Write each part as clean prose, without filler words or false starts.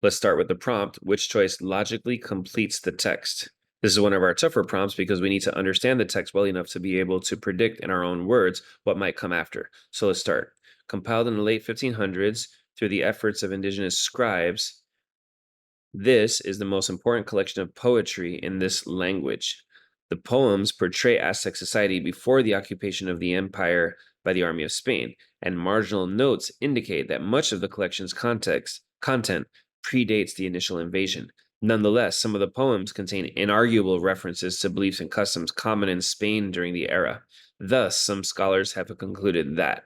Let's start with the prompt. Which choice logically completes the text? This is one of our tougher prompts because we need to understand the text well enough to be able to predict in our own words what might come after. So let's start. Compiled in the late 1500s through the efforts of indigenous scribes, this is the most important collection of poetry in this language. The poems portray Aztec society before the occupation of the empire by the army of Spain, and marginal notes indicate that much of the collection's content predates the initial invasion. Nonetheless, some of the poems contain inarguable references to beliefs and customs common in Spain during the era. Thus, some scholars have concluded that.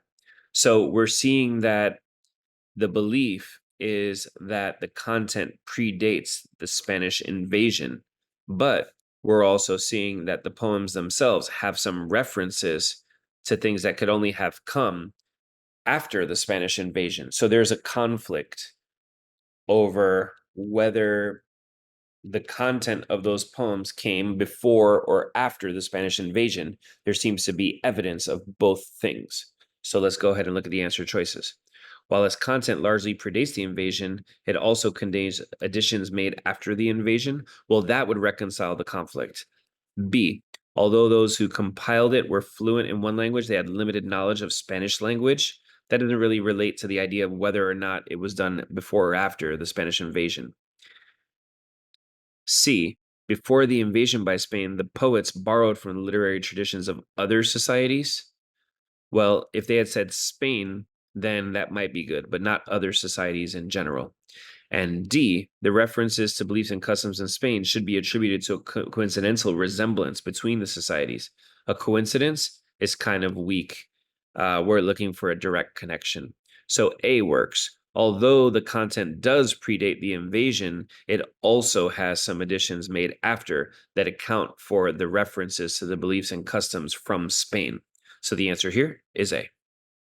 So we're seeing that the belief is that the content predates the Spanish invasion, but we're also seeing that the poems themselves have some references to things that could only have come after the Spanish invasion. So there's a conflict over whether the content of those poems came before or after the Spanish invasion. There seems to be evidence of both things. So let's go ahead and look at the answer choices. While its content largely predates the invasion, it also contains additions made after the invasion. Well, that would reconcile the conflict. B, although those who compiled it were fluent in one language, they had limited knowledge of Spanish language. That doesn't really relate to the idea of whether or not it was done before or after the Spanish invasion. C, before the invasion by Spain, the poets borrowed from the literary traditions of other societies. Well, if they had said Spain, then that might be good, but not other societies in general. And D, the references to beliefs and customs in Spain should be attributed to a coincidental resemblance between the societies. A coincidence is kind of weak. We're looking for a direct connection. So A works. Although the content does predate the invasion, it also has some additions made after that account for the references to the beliefs and customs from Spain. So the answer here is A.